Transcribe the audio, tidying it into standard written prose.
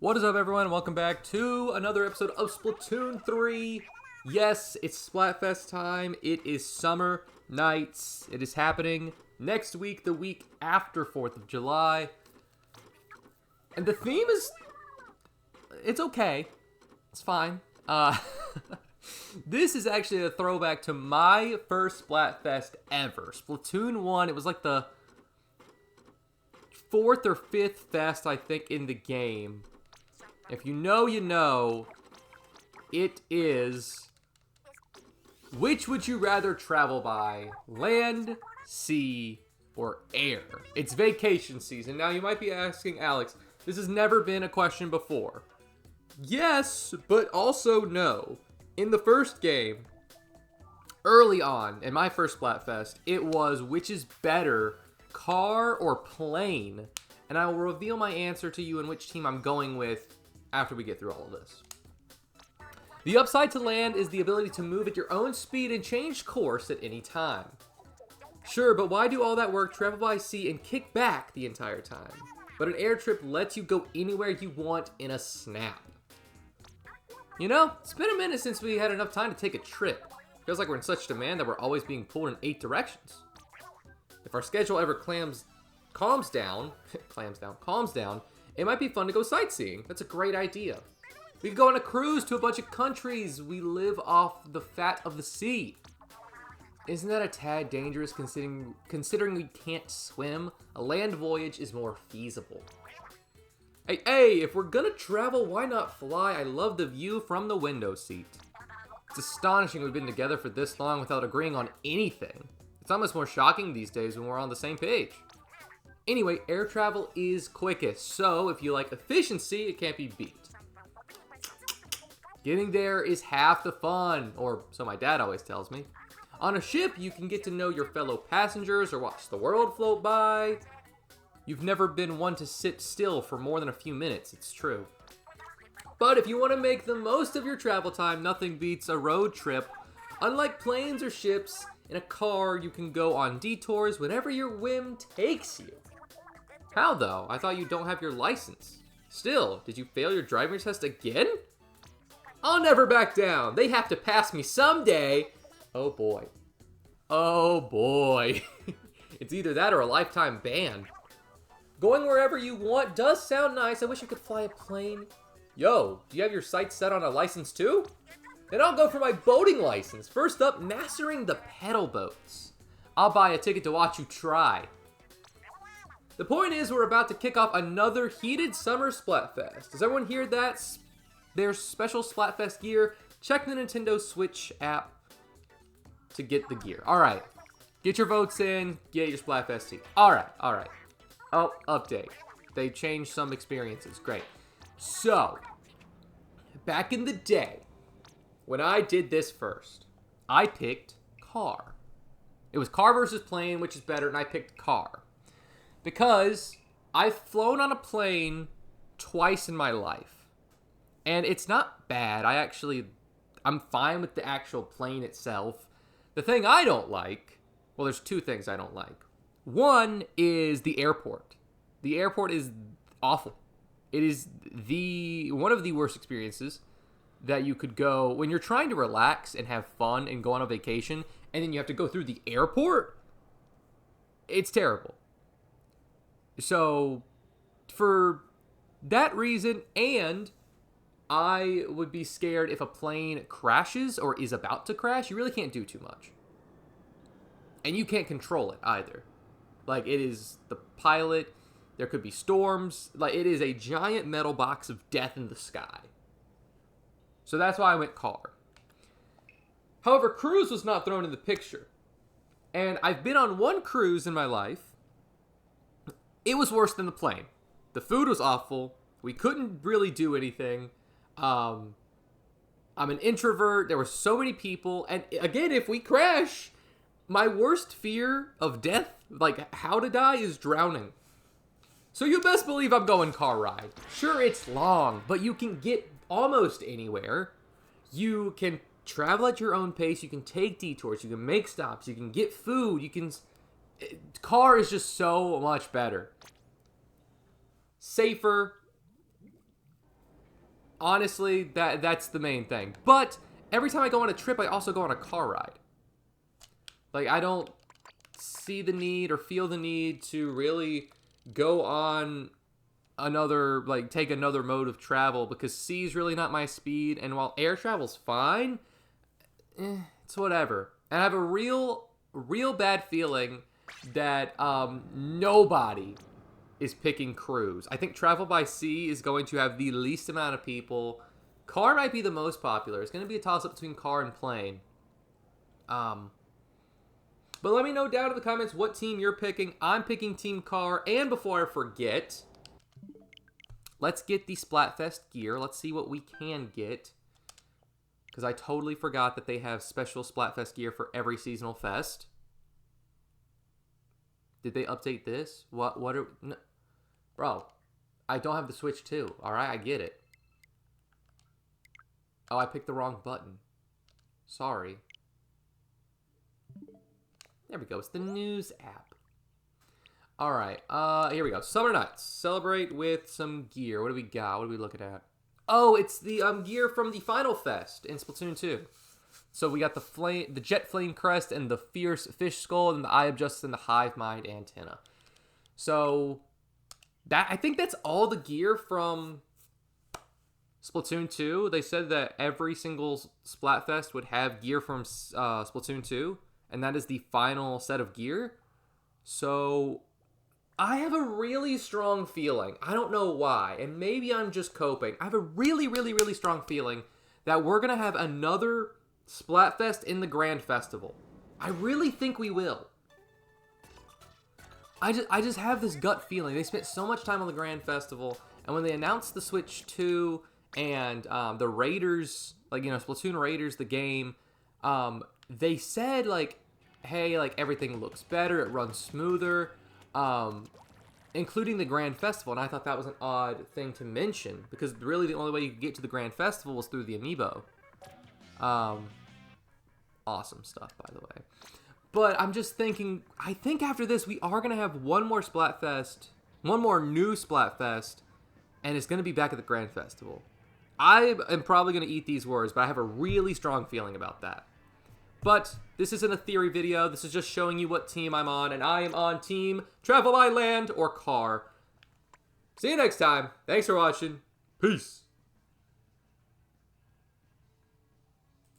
What is up, everyone? Welcome back to another episode of Splatoon 3. Yes, it's Splatfest time. It is summer nights. It is happening next week, the week after 4th of July. And the theme is... it's okay. It's fine. This is actually a throwback to my first Splatfest ever. Splatoon 1, it was like the 4th or 5th fest, I think, in the game. If you know, you know. It is... which would you rather travel by? Land, sea, or air? It's vacation season. Now, you might be asking, Alex, this has never been a question before. Yes, but also no. In the first game, early on, in my first Splatfest, it was which is better, car or plane? And I will reveal my answer to you and which team I'm going with after we get through all of this. The upside to land is the ability to move at your own speed and change course at any time. Sure, but why do all that work, travel by sea, and kick back the entire time? But an air trip lets you go anywhere you want in a snap. You know, it's been a minute since we had enough time to take a trip. Feels like we're in such demand that we're always being pulled in 8 directions. If our schedule ever calms down, it might be fun to go sightseeing. That's a great idea. We could go on a cruise to a bunch of countries. We live off the fat of the sea. Isn't that a tad dangerous considering we can't swim? A land voyage is more feasible. Hey, if we're gonna travel, why not fly? I love the view from the window seat. It's astonishing we've been together for this long without agreeing on anything. It's almost more shocking these days when we're on the same page. Anyway, air travel is quickest, so if you like efficiency, it can't be beat. Getting there is half the fun, or so my dad always tells me. On a ship, you can get to know your fellow passengers or watch the world float by. You've never been one to sit still for more than a few minutes, it's true. But if you want to make the most of your travel time, nothing beats a road trip. Unlike planes or ships, in a car, you can go on detours whenever your whim takes you. How though? I thought you don't have your license. Still, did you fail your driving test again? I'll never back down. They have to pass me someday. Oh boy. Oh boy. It's either that or a lifetime ban. Going wherever you want does sound nice. I wish I could fly a plane. Yo, do you have your sights set on a license too? Then I'll go for my boating license. First up, mastering the pedal boats. I'll buy a ticket to watch you try. The point is, we're about to kick off another heated summer Splatfest. Does everyone hear that? There's special Splatfest gear. Check the Nintendo Switch app to get the gear. Alright, get your votes in, get your Splatfest team. Alright. Oh, update. They changed some experiences. Great. So, back in the day, when I did this first, I picked car. It was car versus plane, which is better, and I picked car. Because I've flown on a plane twice in my life. And it's not bad. I'm fine with the actual plane itself. The thing I don't like, well, there's two things I don't like. One is the airport. The airport is awful. It is one of the worst experiences that you could go when you're trying to relax and have fun and go on a vacation, and then you have to go through the airport. It's terrible. So, for that reason, and I would be scared if a plane crashes or is about to crash. You really can't do too much. And you can't control it either. Like, it is the pilot. There could be storms. Like, it is a giant metal box of death in the sky. So that's why I went car. However, cruise was not thrown in the picture. And I've been on one cruise in my life. It was worse than the plane. The food was awful. We couldn't really do anything. I'm an introvert. There were so many people. And again, if we crash, my worst fear of death, like how to die, is drowning. So you best believe I'm going car ride. Sure, it's long, but you can get almost anywhere. You can travel at your own pace. You can take detours. You can make stops. You can get food. Car is just so much better. Safer. honestly, that's the main thing. But every time I go on a trip, I also go on a car ride. Like, I don't see the need or feel the need to really go on another, like, take another mode of travel, because sea is really not my speed, and while air travel's fine, it's whatever. And I have a real bad feeling that nobody is picking cruise. I think travel by sea is going to have the least amount of people. Car might be the most popular. It's going to be a toss-up between car and plane. But let me know down in the comments what team you're picking. I'm picking Team Car. And before I forget, let's get the Splatfest gear. Let's see what we can get. Because I totally forgot that they have special Splatfest gear for every seasonal fest. Did they update this? What are... No. Bro, I don't have the Switch 2. Alright, I get it. Oh, I picked the wrong button. Sorry. There we go. It's the news app. Alright, here we go. Summer Nights. Celebrate with some gear. What do we got? What are we looking at? Oh, it's the gear from the Final Fest in Splatoon 2. So we got the Jet Flame Crest and the Fierce Fish Skull and the Eye of Justice and the Hive Mind Antenna. So I think that's all the gear from Splatoon 2. They said that every single Splatfest would have gear from Splatoon 2, and that is the final set of gear. So I have a really strong feeling. I don't know why, and maybe I'm just coping. I have a really strong feeling that we're going to have another Splatfest in the Grand Festival. I really think we will. I just have this gut feeling. They spent so much time on the Grand Festival, and when they announced the Switch 2 and the Raiders, like, you know, Splatoon Raiders, the game, they said, like, hey, like, everything looks better, it runs smoother, including the Grand Festival, and I thought that was an odd thing to mention, because really the only way you could get to the Grand Festival was through the amiibo. Awesome stuff, by the way. But I'm just thinking, I think after this, we are going to have one more Splatfest, one more new Splatfest, and it's going to be back at the Grand Festival. I am probably going to eat these words, but I have a really strong feeling about that. But this isn't a theory video. This is just showing you what team I'm on, and I am on Team Travel Island or Car. See you next time. Thanks for watching. Peace.